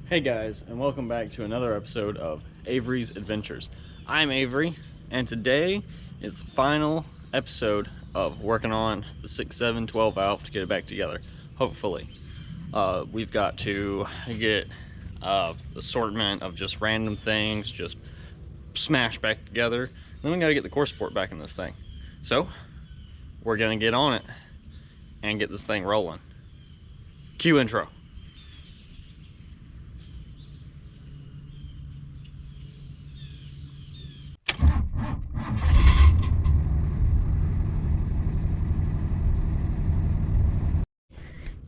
Hey guys, and welcome back to another episode of Avery's Adventures. I'm Avery, and today is the final episode of working on the 6-7-12 valve to get it back together, hopefully. We've got to get assortment of just random things just smashed back together. Then we got to get the core support back in this thing. So, we're going to get on it and get this thing rolling. Cue intro.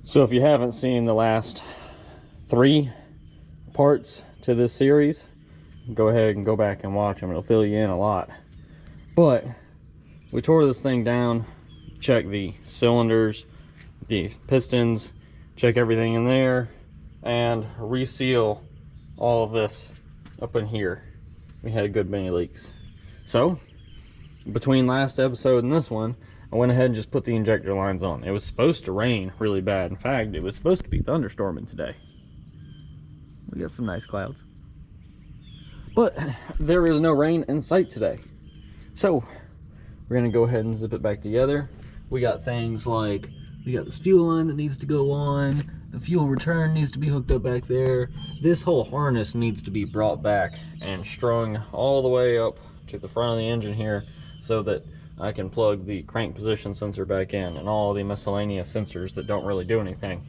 So if you haven't seen the last 3 parts to this series, go ahead and go back and watch them. It'll fill you in a lot. But we tore this thing down, checked the cylinders, the pistons, check everything in there, and reseal all of this up in here. We had a good many leaks. So between last episode and this one, I went ahead and just put the injector lines on. It was supposed to rain really bad. In fact, it was supposed to be thunderstorming today. We got some nice clouds. But there is no rain in sight today. So we're gonna go ahead and zip it back together. We got things like, we got this fuel line that needs to go on. The fuel return needs to be hooked up back there. This whole harness needs to be brought back and strung all the way up to the front of the engine here so that I can plug the crank position sensor back in and all the miscellaneous sensors that don't really do anything.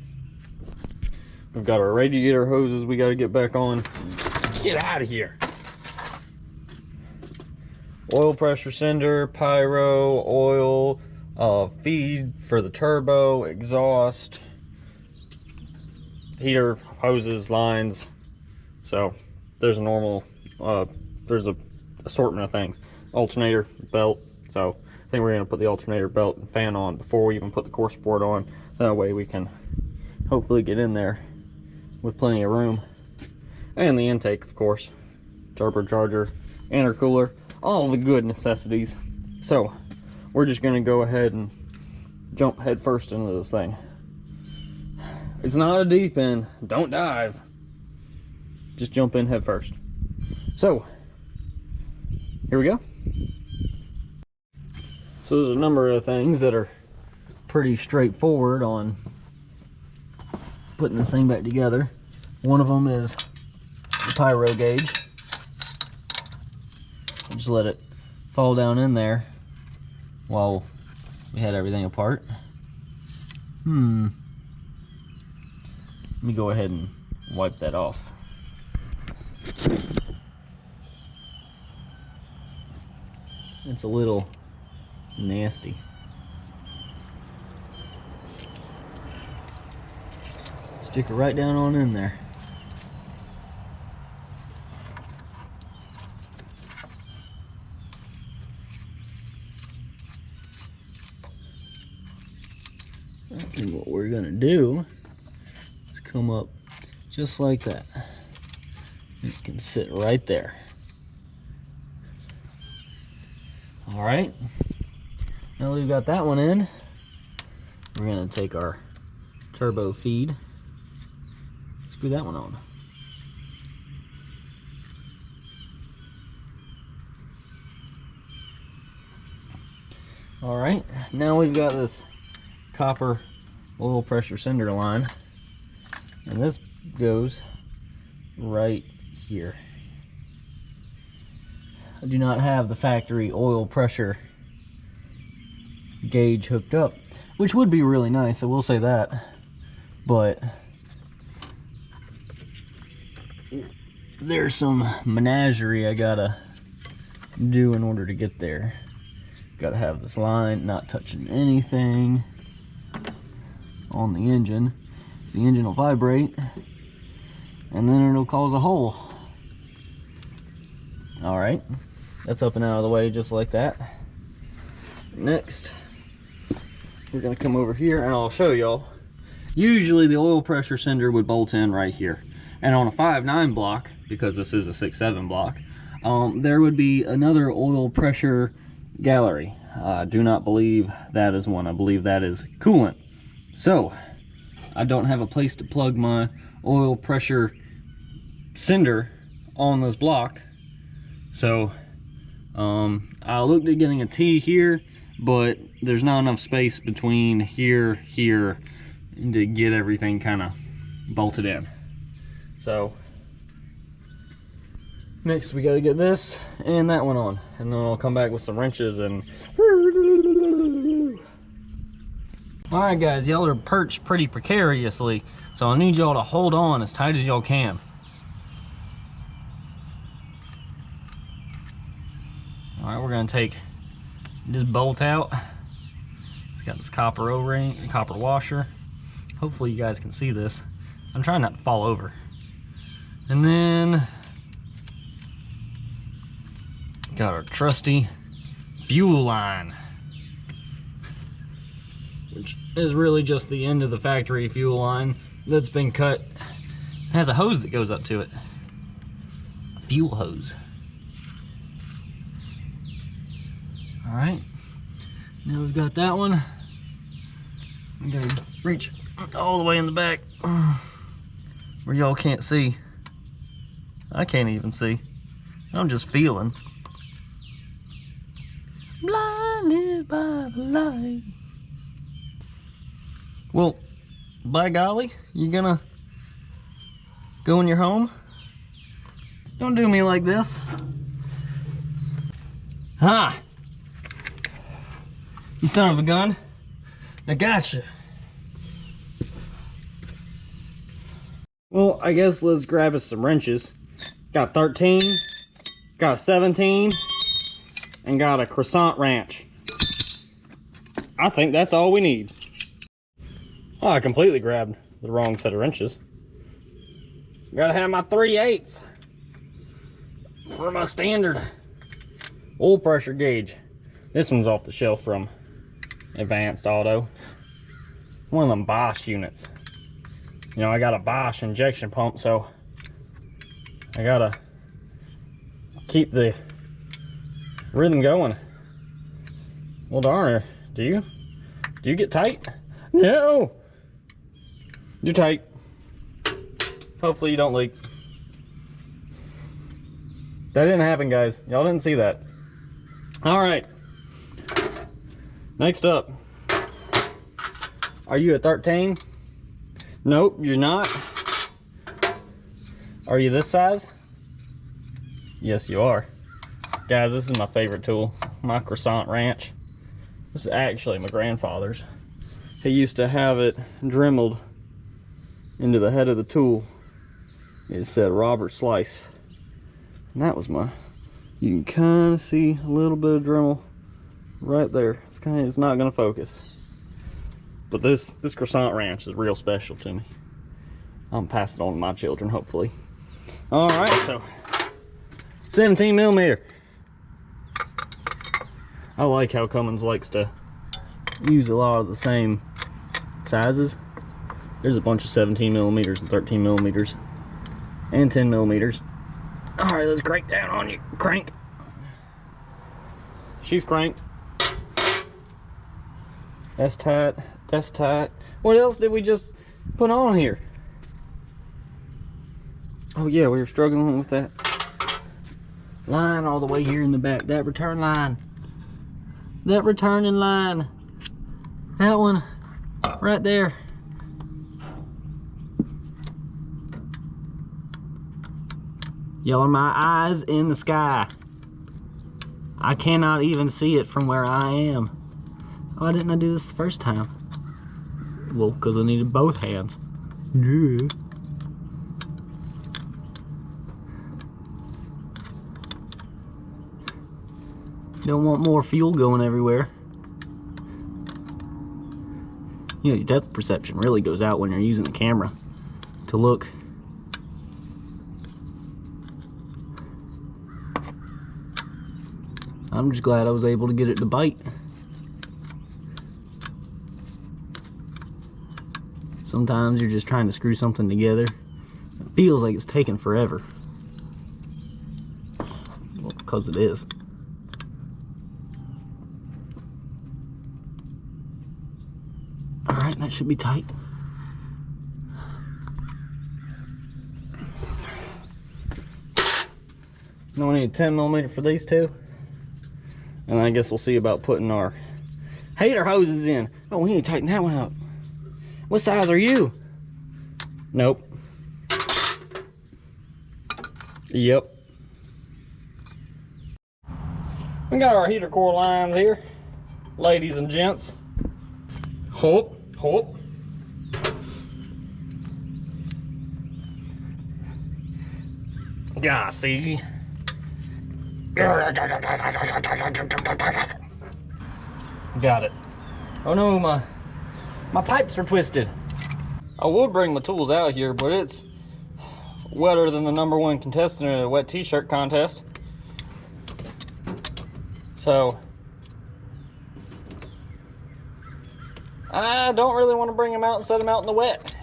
We've got our radiator hoses we got to get back on. Get out of here! Oil pressure sender, pyro, oil, feed for the turbo, exhaust, heater, hoses, lines. So there's a normal, there's a assortment of things. Alternator, belt. So I think we're going to put the alternator belt and fan on before we even put the core support on. That way we can hopefully get in there with plenty of room. And the intake, of course. Turbocharger, intercooler, all the good necessities. So we're just going to go ahead and jump head first into this thing. It's not a deep end. Don't dive. Just jump in head first. So here we go. So there's a number of things that are pretty straightforward on putting this thing back together. One of them is the pyro gauge. Just let it fall down in there while we had everything apart. Let me go ahead and wipe that off. It's a little nasty. Stick it right down on in there. And what we're gonna do is come up just like that. It can sit right there. All right. Now we've got that one in, we're going to take our turbo feed, screw that one on. All right, now we've got this copper oil pressure sender line, and this goes right here. I do not have the factory oil pressure gauge hooked up, which would be really nice, I will say that, but there's some menagerie I gotta do in order to get there. Gotta have this line not touching anything on the engine, so the engine will vibrate and then it'll cause a hole. All right, that's up and out of the way just like that. Next, we're gonna come over here and I'll show y'all. Usually the oil pressure sender would bolt in right here. And on a 5.9 block, because this is a 6.7 block, there would be another oil pressure gallery. I do not believe that is one. I believe that is coolant. So I don't have a place to plug my oil pressure cinder on this block. So I looked at getting a T here, but there's not enough space between here to get everything kind of bolted in. So next we got to get this and that one on, and then I'll come back with some wrenches and all right guys, y'all are perched pretty precariously, so I need y'all to hold on as tight as y'all can. All right, we're gonna take this bolt out. It's got this copper O-ring, copper washer. Hopefully you guys can see this. I'm trying not to fall over. And then got our trusty fuel line, which is really just the end of the factory fuel line that's been cut. It has a hose that goes up to it, a fuel hose. All right, now we've got that one. I'm gonna reach all the way in the back where y'all can't see. I can't even see. I'm just feeling. Blinded by the light. Well, by golly, you gonna go in your home? Don't do me like this. Ha! You son of a gun. I gotcha. Well, I guess let's grab us some wrenches. Got 13, got a 17, and got a croissant wrench. I think that's all we need. Oh, I completely grabbed the wrong set of wrenches. Gotta have my 3/8 for my standard oil pressure gauge. This one's off the shelf from Advanced Auto. One of them Bosch units. You know, I got a Bosch injection pump, so I gotta keep the rhythm going. Well, darn, do you get tight? No! You're tight. Hopefully you don't leak. That didn't happen, guys. Y'all didn't see that. All right. Next up. Are you a 13? Nope, you're not. Are you this size? Yes, you are. Guys, this is my favorite tool, my croissant wrench. This is actually my grandfather's. He used to have it dremeled into the head of the tool. It said Robert Slice. And that was my, you can kind of see a little bit of Dremel right there. It's not gonna focus. But this croissant wrench is real special to me. I'm passing it on to my children, hopefully. All right, so 17 millimeter. I like how Cummins likes to use a lot of the same sizes. There's a bunch of 17 millimeters and 13 millimeters and 10 millimeters. All right, let's crank down on you. Crank. She's cranked. That's tight. That's tight. What else did we just put on here? Oh yeah, we were struggling with that line all the way here in the back. That return line. That returning line. That one right there. Y'all are my eyes in the sky. I cannot even see it from where I am. Why didn't I do this the first time? Well, because I needed both hands. Yeah. Don't want more fuel going everywhere. You know, your depth perception really goes out when you're using the camera to look. I'm just glad I was able to get it to bite. Sometimes you're just trying to screw something together. It feels like it's taking forever. Well, because it is. Alright, that should be tight. Then we need 10mm for these two. And I guess we'll see about putting our heater hoses in. Oh, we need to tighten that one up. What size are you? Nope. Yep. We got our heater core lines here, ladies and gents. Hop, hop. Yeah, see? Got it. Oh no, my pipes are twisted. I would bring my tools out here, but it's wetter than the #1 contestant at a wet t-shirt contest. So I don't really want to bring them out and set them out in the wet.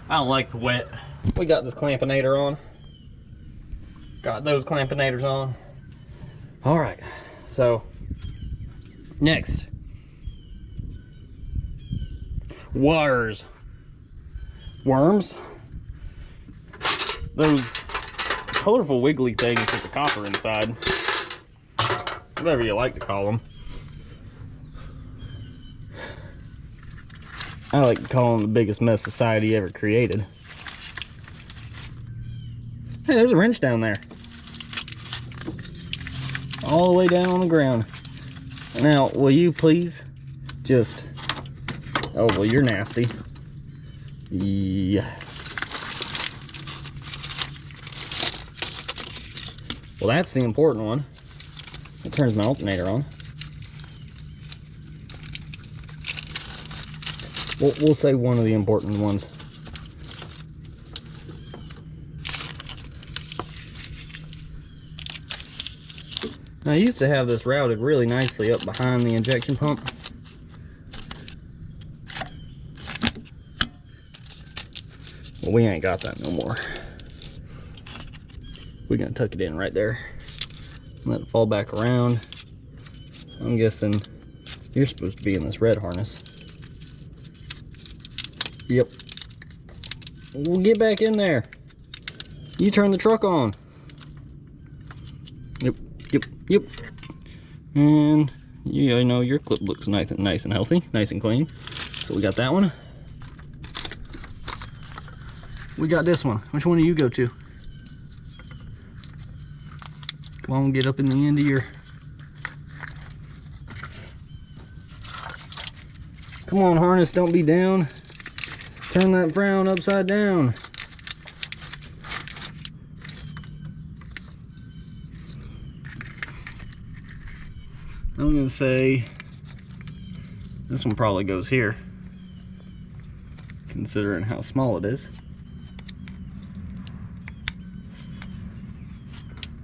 I don't like the wet. We got this clampinator on. Got those clampinators on. All right, so next, wires, worms, those colorful wiggly things with the copper inside, whatever you like to call them. I like to call them the biggest mess society ever created. Hey, there's a wrench down there. All the way down on the ground. Now, will you please just... Oh, well, you're nasty. Yeah. Well, that's the important one. It turns my alternator on. We'll say one of the important ones. Now, I used to have this routed really nicely up behind the injection pump. Well, we ain't got that no more. We're gonna tuck it in right there. Let it fall back around. I'm guessing you're supposed to be in this red harness. Yep. We'll get back in there. You turn the truck on. Yep, yep, yep. And yeah, I know your clip looks nice and healthy, nice and clean. So we got that one. We got this one. Which one do you go to? Come on, get up in the end of your... Come on, harness, don't be down. Turn that frown upside down. I'm gonna say this one probably goes here, considering how small it is.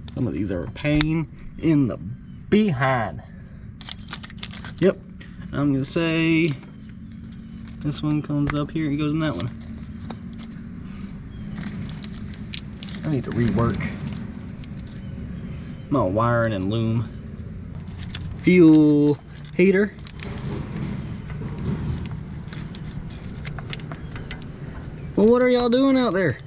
Some of these are a pain in the behind. Yep, I'm gonna say this one comes up here and goes in that one. I need to rework my wiring and loom. Fuel heater. Well, what are y'all doing out there?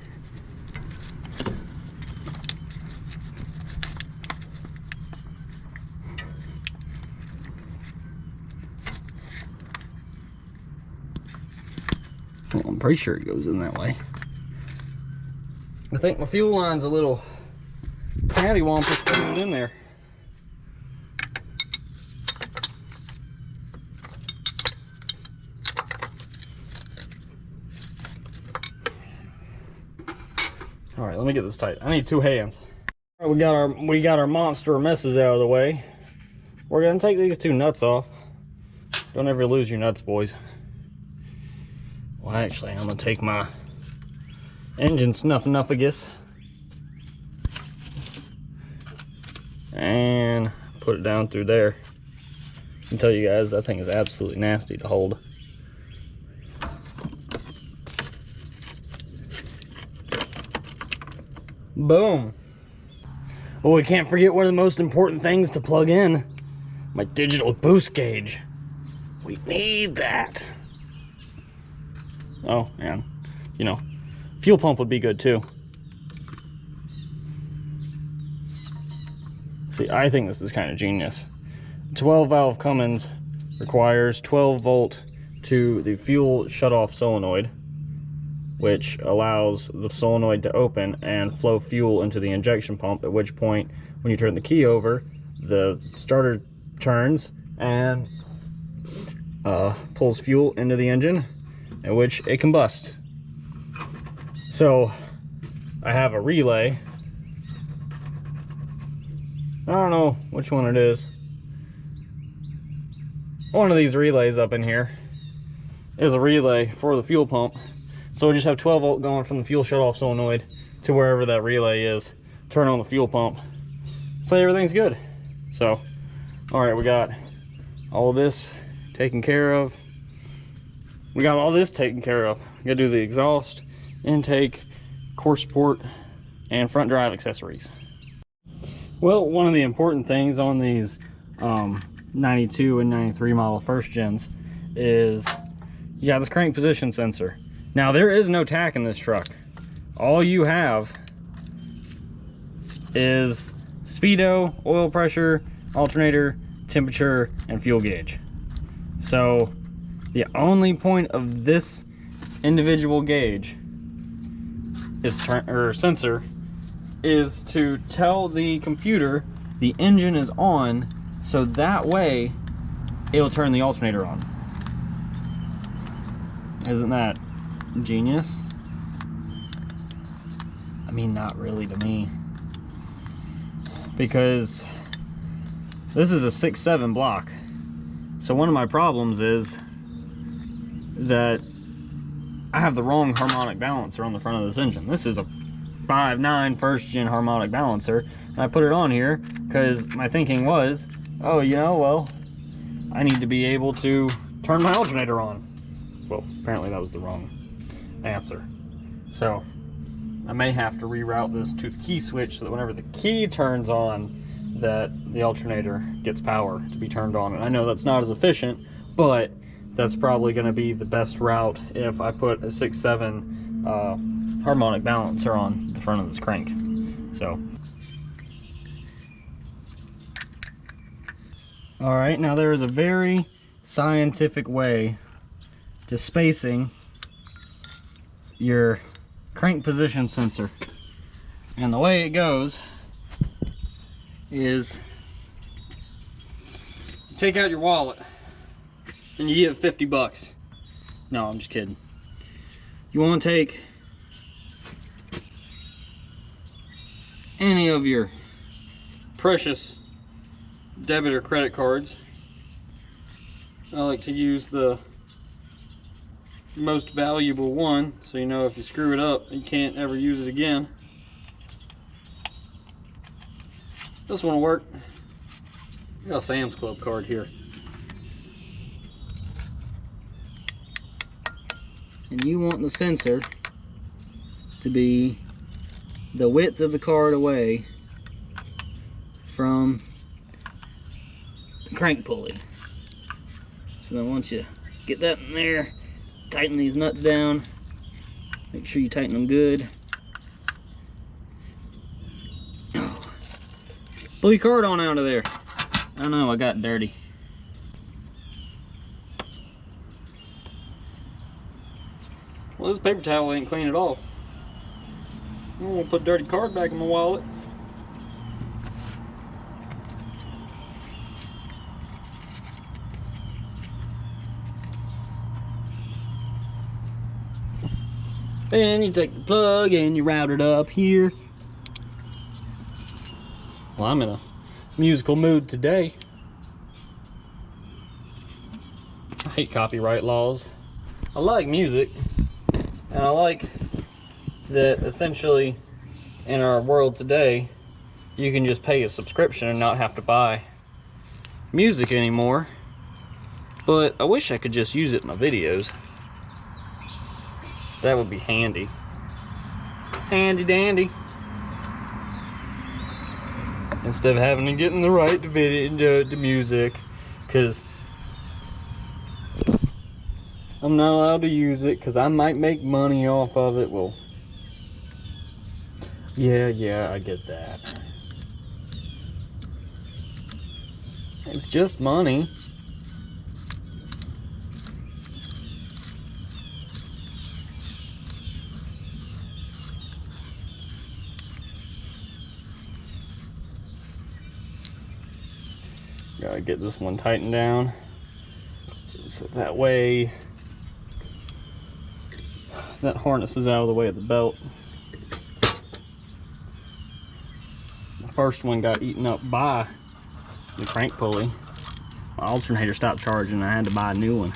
Well, I'm pretty sure it goes in that way. I think my fuel line's a little cattywampus putting it in there. All right, let me get this tight. I need 2 hands. All right, we got our monster messes out of the way. We're gonna take these 2 nuts off. Don't ever lose your nuts, boys. Well, actually, I'm gonna take my engine snuffinuffagus and put it down through there. I can tell you guys that thing is absolutely nasty to hold. Boom. Oh, we can't forget one of the most important things to plug in. My digital boost gauge. We need that. Oh, and, you know, fuel pump would be good too. See, I think this is kind of genius. 12 valve Cummins requires 12 volt to the fuel shutoff solenoid, which allows the solenoid to open and flow fuel into the injection pump, at which point when you turn the key over, the starter turns and pulls fuel into the engine, at which it combusts. So I have a relay. I don't know which one it is. One of these relays up in here is a relay for the fuel pump. So we just have 12 volt going from the fuel shutoff solenoid to wherever that relay is. Turn on the fuel pump. Say everything's good. So, all right, we got all this taken care of. We got all this taken care of. We gotta do the exhaust, intake, core support, and front drive accessories. Well, one of the important things on these 92 and 93 model first gens is you got this crank position sensor. Now there is no tach in this truck. All you have is speedo, oil pressure, alternator, temperature, and fuel gauge. So the only point of this individual gauge is sensor is to tell the computer the engine is on, so that way it'll turn the alternator on. Isn't that genius? I mean, not really to me, because this is a 6.7 block. So one of my problems is that I have the wrong harmonic balancer on the front of this engine. This is a 5.9 first gen harmonic balancer, and I put it on here because my thinking was, oh, you know, well, I need to be able to turn my alternator on. Well, apparently that was the wrong answer. So I may have to reroute this to the key switch so that whenever the key turns on, that the alternator gets power to be turned on. And I know that's not as efficient, but that's probably going to be the best route if I put a 6.7 harmonic balancer on the front of this crank. So, all right, now there is a very scientific way to spacing your crank position sensor, and the way it goes is you take out your wallet and you give 50 bucks. No, I'm just kidding. You want to take any of your precious debit or credit cards. I like to use the most valuable one, so you know if you screw it up you can't ever use it again. This one will work. I got a Sam's Club card here. And you want the sensor to be the width of the card away from the crank pulley. So then once you get that in there, tighten these nuts down. Make sure you tighten them good. Pull your card on out of there. I don't know, I got dirty. Well, this paper towel ain't clean at all. I'm gonna put a dirty card back in my wallet. Then you take the plug and you route it up here. Well, I'm in a musical mood today. I hate copyright laws. I like music, and I like that essentially in our world today you can just pay a subscription and not have to buy music anymore. But I wish I could just use it in my videos. That would be handy. Handy dandy. Instead of having to get in the right video to music, because I'm not allowed to use it because I might make money off of it. Well, yeah, I get that. It's just money. Gotta get this one tightened down so that way that harness is out of the way of the belt. The first one got eaten up by the crank pulley. My alternator stopped charging and I had to buy a new one.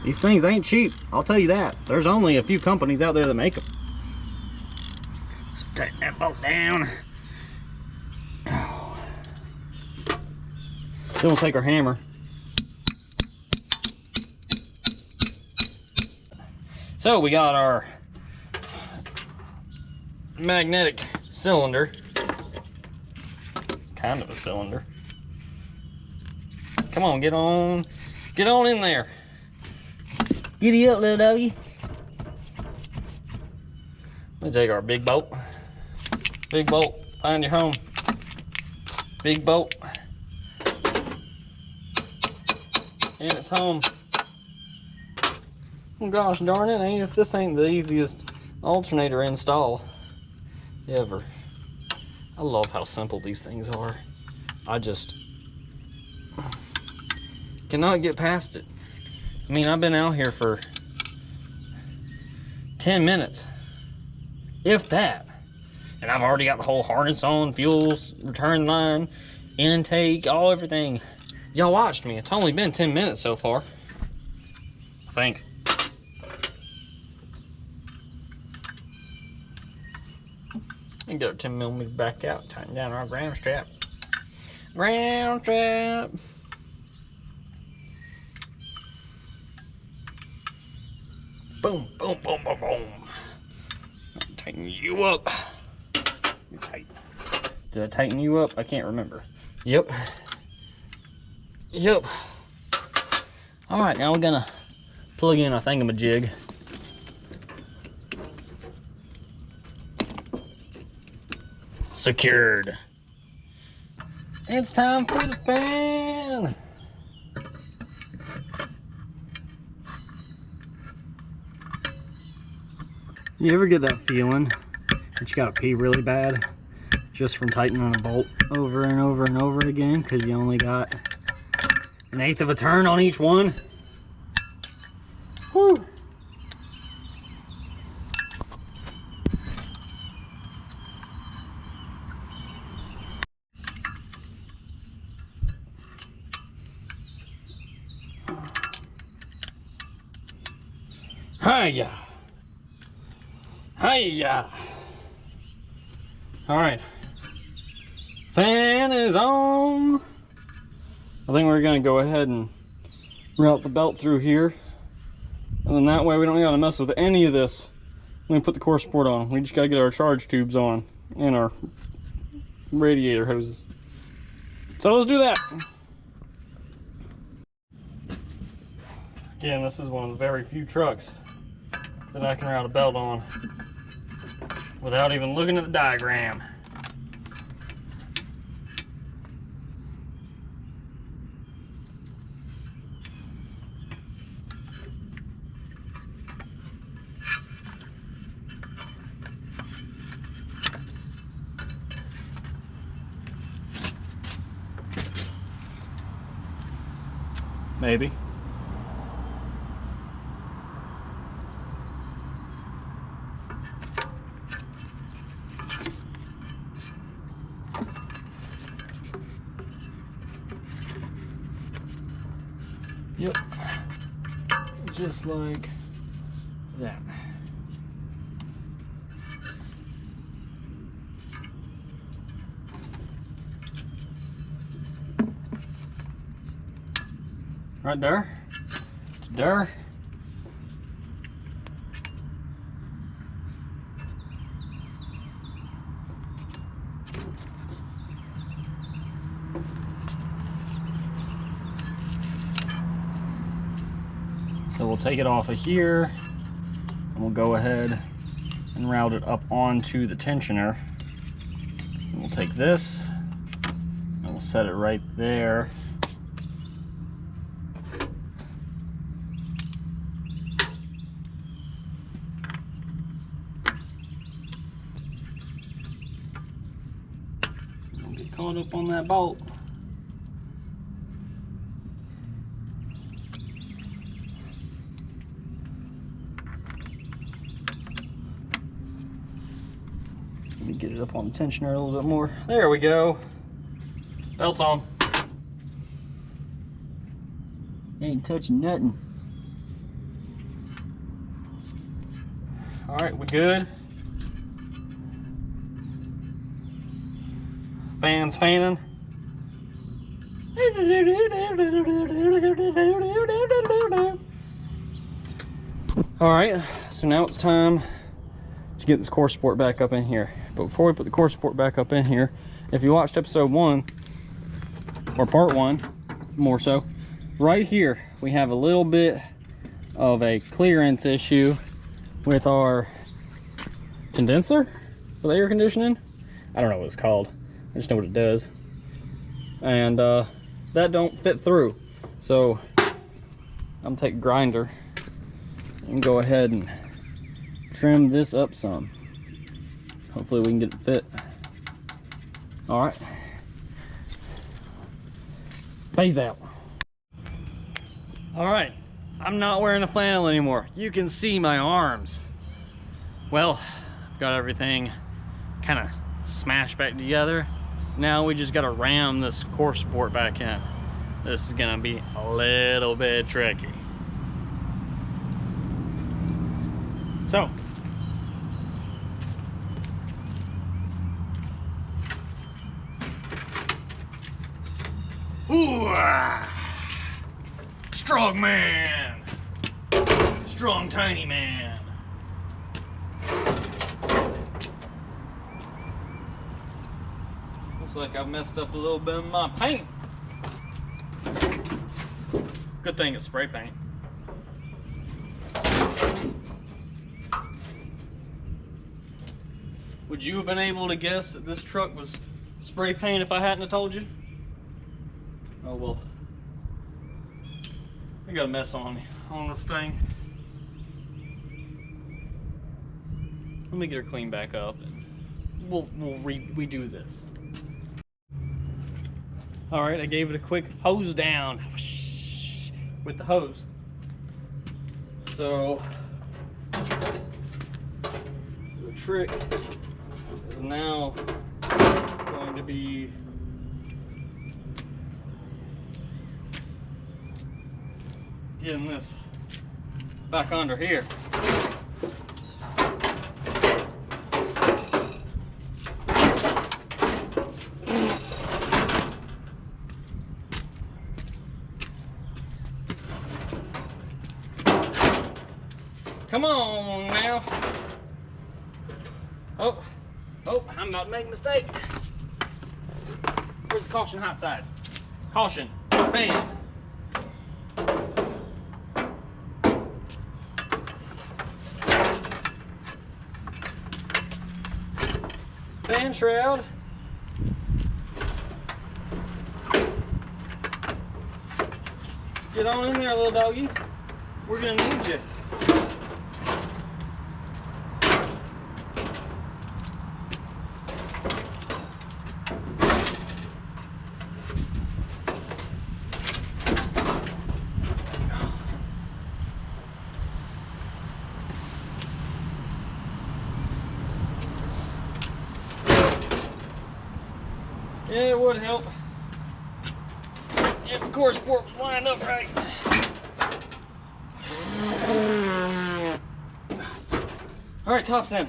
These things ain't cheap, I'll tell you that. There's only a few companies out there that make them. So tighten that bolt down. Then we'll take our hammer. So we got our magnetic cylinder. It's kind of a cylinder. Come on, get on in there. Giddy up, little doggy. Let's take our big bolt. Big bolt, find your home. Big bolt. And it's home. Oh, gosh darn it, ain't if this ain't the easiest alternator install ever. I love how simple these things are. I just cannot get past it. I mean, I've been out here for 10 minutes, if that. And I've already got the whole harness on, fuels, return line, intake, everything. Y'all watched me. It's only been 10 minutes so far, I think. And get our 10mm back out, tighten down our ground strap. Ground strap. Boom, boom, boom, boom, boom. Tighten you up. You're tight. Did I tighten you up? I can't remember. Yep. Yep. All right, now we're gonna plug in our thingamajig. Secured. It's time for the fan. You ever get that feeling that you gotta pee really bad just from tightening a bolt over and over and over again because you only got 1/8 of a turn on each one? Whew. Hiya! Hiya! Alright. Fan is on. I think we're gonna go ahead and route the belt through here. And then that way we don't gotta mess with any of this when we put the core support on. We just gotta get our charge tubes on and our radiator hoses. So let's do that. Again, this is one of the very few trucks that I can route a belt on without even looking at the diagram. Maybe. Yep, just like that. Right there, to there. So we'll take it off of here and we'll go ahead and route it up onto the tensioner. And we'll take this and we'll set it right there. Don't get caught up on that bolt. Let me get it up on the tensioner a little bit more. There we go. Belt's on. Ain't touching nothing. All right, we good. Fans fanning. All right, so now it's time to get this core support back up in here. But before we put the core support back up in here, if you watched episode 1, or part 1, more so, right here we have a little bit of a clearance issue with our condenser for the air conditioning. I don't know what it's called, I just know what it does. And that don't fit through. So I'm gonna take a grinder and go ahead and trim this up some. Hopefully we can get it fit. All right. Phase out. All right, I'm not wearing a flannel anymore. You can see my arms. Well, I've got everything kind of smashed back together. Now we just gotta ram this core support back in. This is gonna be a little bit tricky. So, strong man, strong tiny man. Looks like I've messed up a little bit of my paint. Good thing it's spray paint. Would you have been able to guess that this truck was spray paint if I hadn't have told you? Oh well. I got a mess on this thing. Let me get her cleaned back up and we'll redo this. All right, I gave it a quick hose down with the hose. So the trick is now going to be getting this back under here. Come on now. Oh, I'm about to make a mistake. Where's the caution hot side? Caution, fan. Fan shroud. Get on in there, little doggy. We're gonna need you. Yeah, it would help if the core support was lined up right. All right, tops in.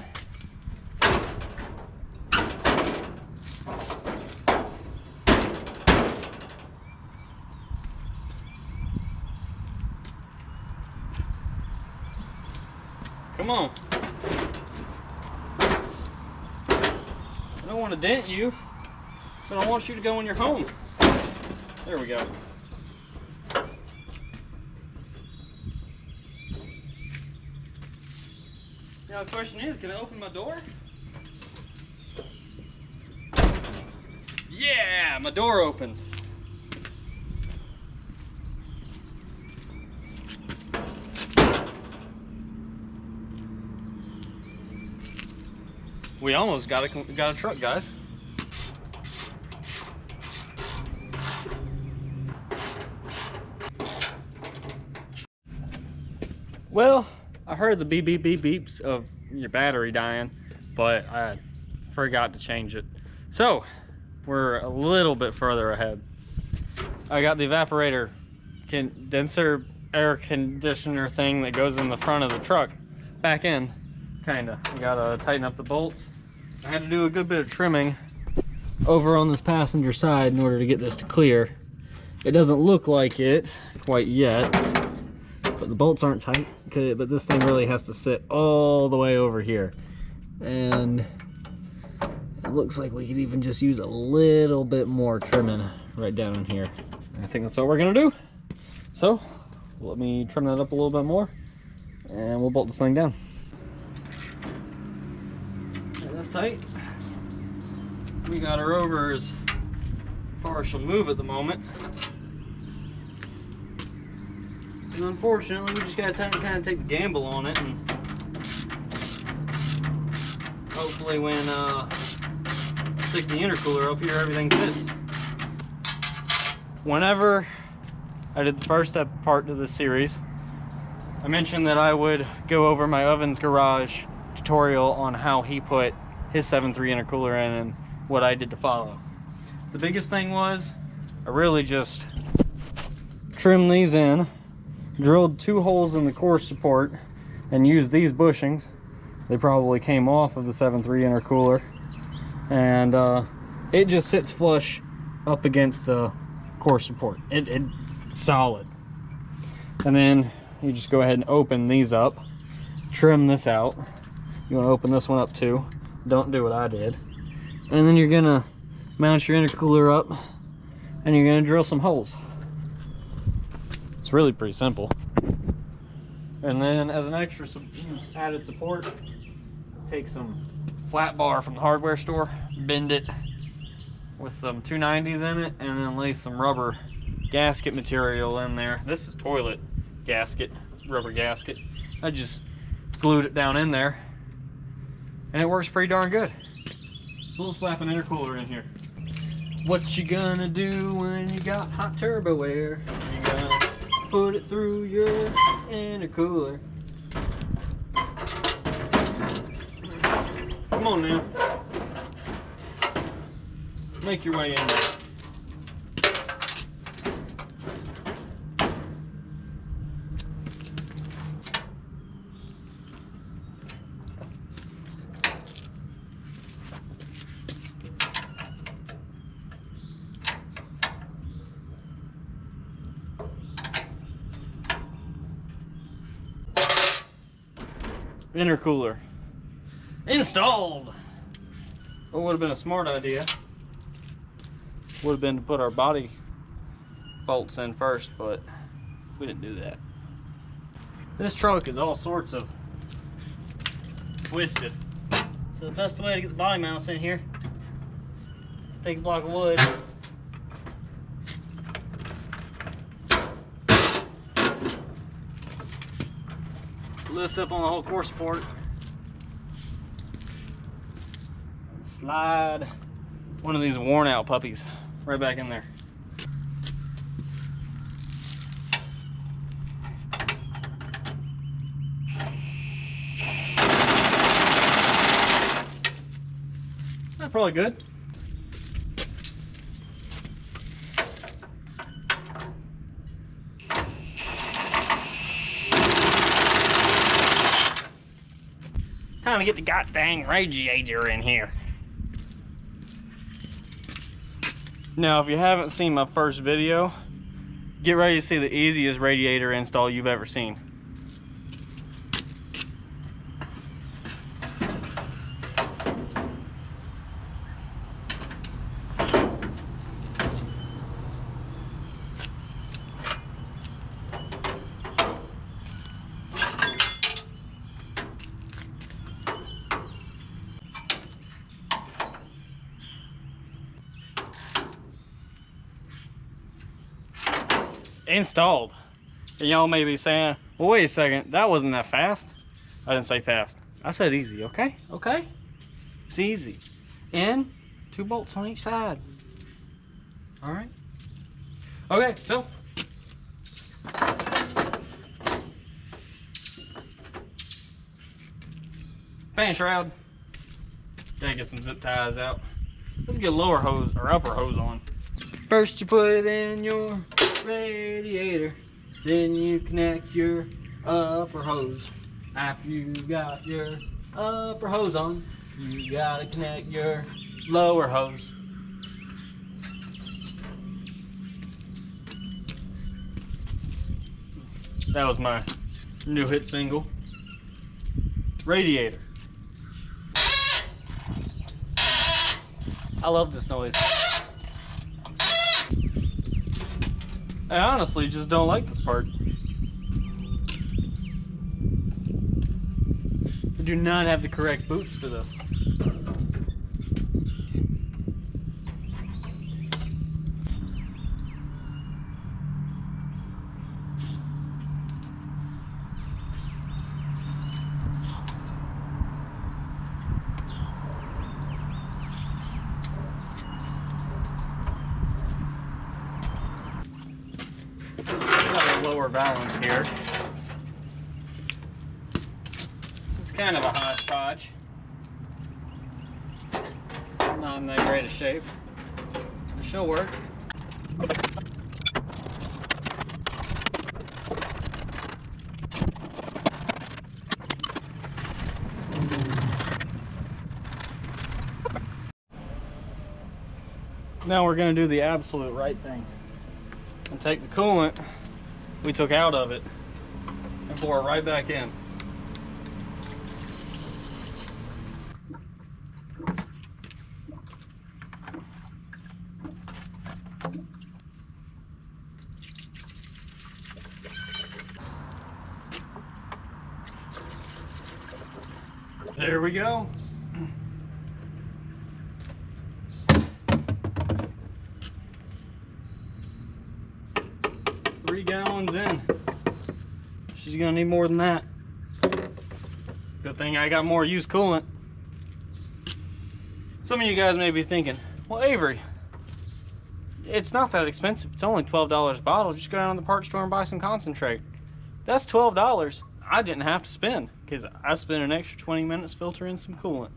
Come on. I don't want to dent you. But I want you to go when you're home. There we go. Now the question is, can I open my door? Yeah, my door opens. We almost got a truck, guys. Well, I heard the beep beep beep beeps of your battery dying, but I forgot to change it. So we're a little bit further ahead. I got the evaporator condenser air conditioner thing that goes in the front of the truck back in, kinda. I gotta tighten up the bolts. I had to do a good bit of trimming over on this passenger side in order to get this to clear. It doesn't look like it quite yet, so the bolts aren't tight, but this thing really has to sit all the way over here. And it looks like we could even just use a little bit more trimming right down in here. I think that's what we're gonna do. So let me trim that up a little bit more and we'll bolt this thing down. And that's tight. We got her over as far as she'll move at the moment. And unfortunately, we just gotta kind of take the gamble on it, and hopefully when stick the intercooler up here, everything fits. Whenever I did the first part to this series, I mentioned that I would go over my Oven's Garage tutorial on how he put his 7.3 intercooler in and what I did to follow. The biggest thing was I really just trimmed these in, drilled 2 holes in the core support, and used these bushings. They probably came off of the 7.3 intercooler, and it just sits flush up against the core support. It's solid. And then you just go ahead and open these up, trim this out. You want to open this one up too. Don't do what I did. And then you're gonna mount your intercooler up and you're gonna drill some holes. It's really pretty simple. And then as an extra added support, take some flat bar from the hardware store, bend it with some 290s in it, and then lay some rubber gasket material in there. This is toilet gasket, rubber gasket. I just glued it down in there and it works pretty darn good. So we'll slap an intercooler in here. What you gonna do when you got hot turbo air? You gonna put it through your intercooler. Come on now. Make your way in there. Intercooler installed. What would have been a smart idea would have been to put our body bolts in first, but we didn't do that. This truck is all sorts of twisted, so the best way to get the body mounts in here is take a block of wood, lift up on the whole core support, and slide one of these worn out puppies right back in there. That's probably good. Time to get the goddamn radiator in here. Now, if you haven't seen my first video, get ready to see the easiest radiator install you've ever seen. installed. And y'all may be saying, well, wait a second, that wasn't that fast. I didn't say fast. I said easy, okay? Okay? It's easy. And 2 bolts on each side. All right? Okay, so. Fan shroud. Gotta get some zip ties out. Let's get lower hose or upper hose on. First you put in your radiator, then you connect your upper hose. After you got your upper hose on, you gotta connect your lower hose. That was my new hit single, Radiator. I love this noise. I honestly just don't like this part. I do not have the correct boots for this. Lower balance here. It's kind of a hodgepodge. Not in that great of shape. It should work. Now we're going to do the absolute right thing and take the coolant we took out of it and pour it right back in. There we go. Gallons in. She's gonna need more than that. Good thing I got more used coolant. Some of you guys may be thinking, well, Avery, it's not that expensive. It's only $12 a bottle. Just go down to the parts store and buy some concentrate. That's $12 I didn't have to spend because I spent an extra 20 minutes filtering some coolant.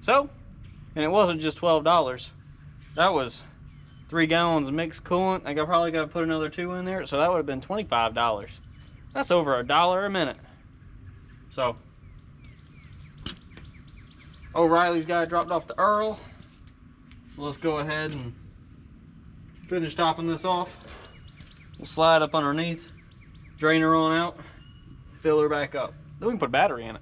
So, and it wasn't just $12. That was 3 gallons of mixed coolant. I probably got to put another 2 in there, so that would have been $25. That's over $1 a minute. So O'Reilly's guy dropped off the Earl, so let's go ahead and finish topping this off. We'll slide up underneath, drain her on out, fill her back up. Then we can put a battery in it.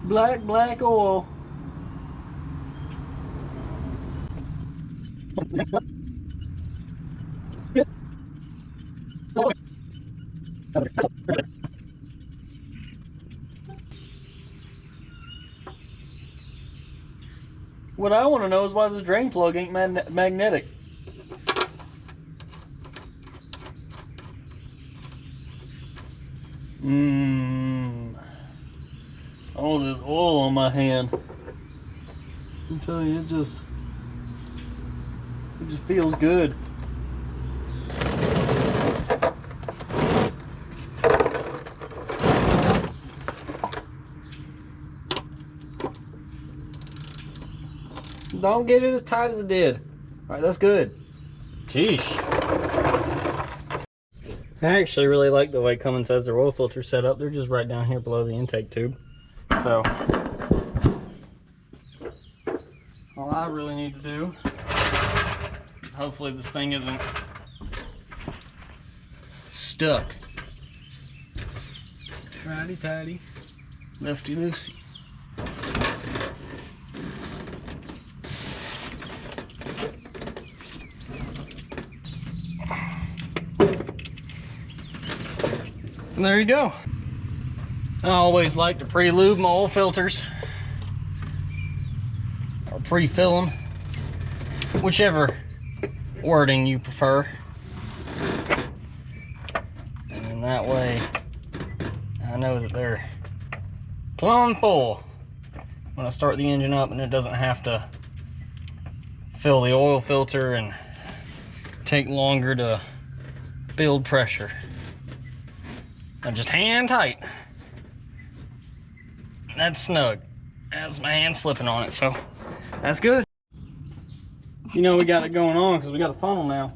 Black oil. What I want to know is why this drain plug ain't magnetic. All this oil on my hand. I tell you, it just feels good. Don't get it as tight as it did. All right, that's good. Sheesh. I actually really like the way Cummins has their oil filters set up. They're just right down here below the intake tube. So, all I really need to do, hopefully this thing isn't stuck. Righty tighty, lefty loosey. And there you go. I always like to pre-lube my oil filters pre-fill them, whichever wording you prefer. And that way I know that they're plumb full when I start the engine up, and it doesn't have to fill the oil filter and take longer to build pressure. Now just hand tight. That's snug. That's my hand slipping on it, so that's good. You know we got it going on because we got a funnel now.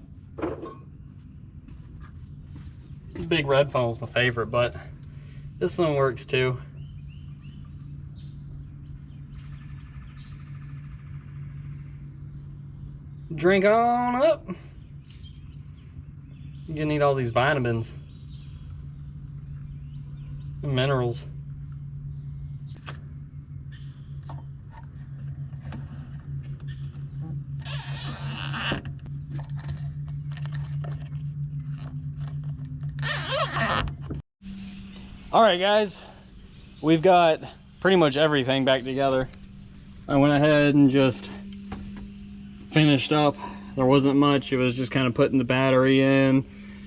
The big red funnel's my favorite, but this one works too. Drink on up. You're gonna need all these vitamins and minerals. All right, guys, we've got pretty much everything back together. I went ahead and just finished up. There wasn't much. It was just kind of putting the battery in,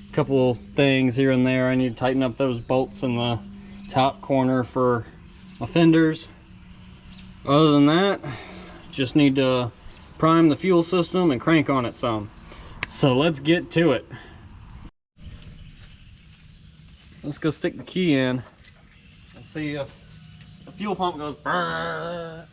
a couple things here and there. I need to tighten up those bolts in the top corner for my fenders. Other than that, just need to prime the fuel system and crank on it some. So let's get to it. Let's go stick the key in and see if the fuel pump goes brrr.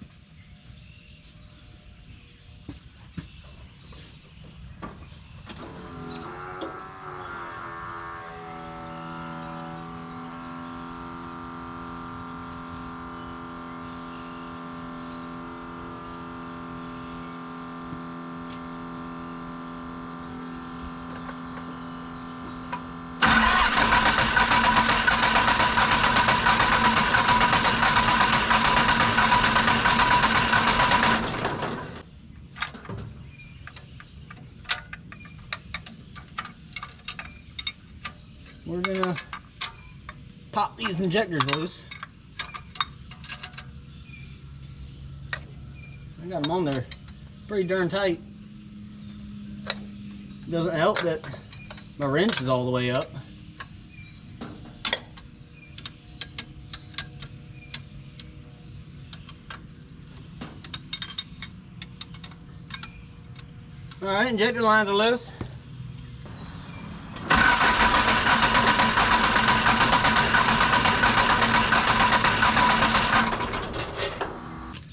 We're gonna pop these injectors loose. I got them on there pretty darn tight. Doesn't help that my wrench is all the way up. All right, injector lines are loose.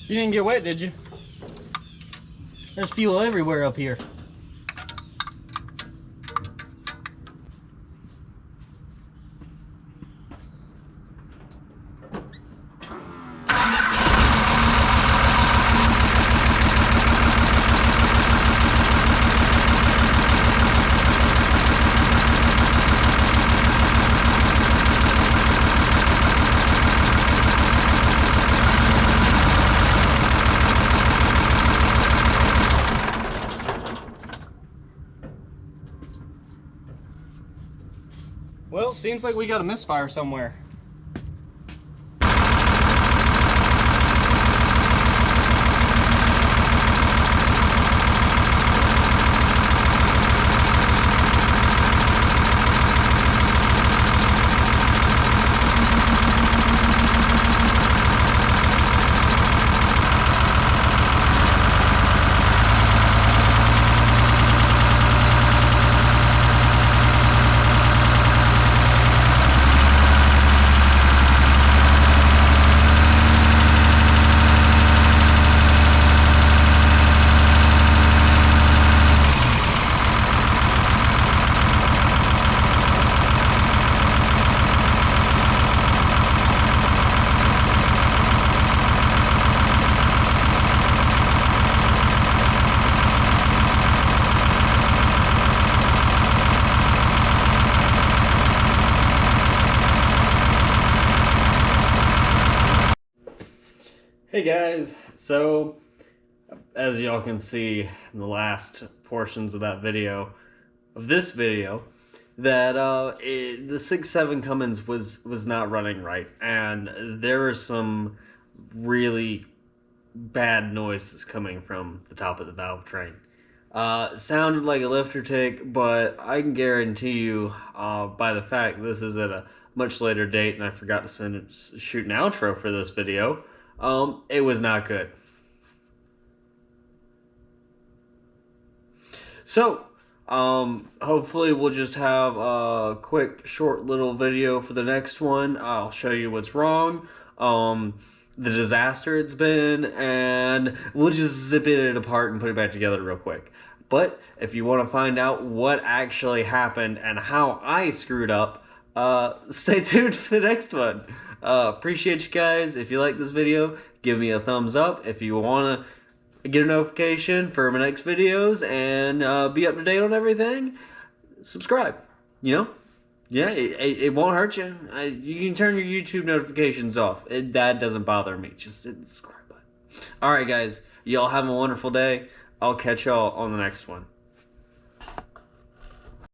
You didn't get wet, did you? There's fuel everywhere up here. Well, seems like we got a misfire somewhere. Hey guys, so as y'all can see in the last portions of that video, of this video, that the 6.7 Cummins was not running right, and there were some really bad noises coming from the top of the valve train. It sounded like a lifter tick, but I can guarantee you, by the fact this is at a much later date and I forgot to shoot an outro for this video, it was not good. So, hopefully we'll just have a quick, short little video for the next one. I'll show you what's wrong, the disaster it's been, and we'll just zip it apart and put it back together real quick. But if you want to find out what actually happened and how I screwed up, stay tuned for the next one. Appreciate you guys. If you like this video, give me a thumbs up. If you want to get a notification for my next videos and be up to date on everything, subscribe. You know? Yeah, it won't hurt you. You can turn your YouTube notifications off. That doesn't bother me. Just hit the subscribe button. Alright guys, y'all have a wonderful day. I'll catch y'all on the next one.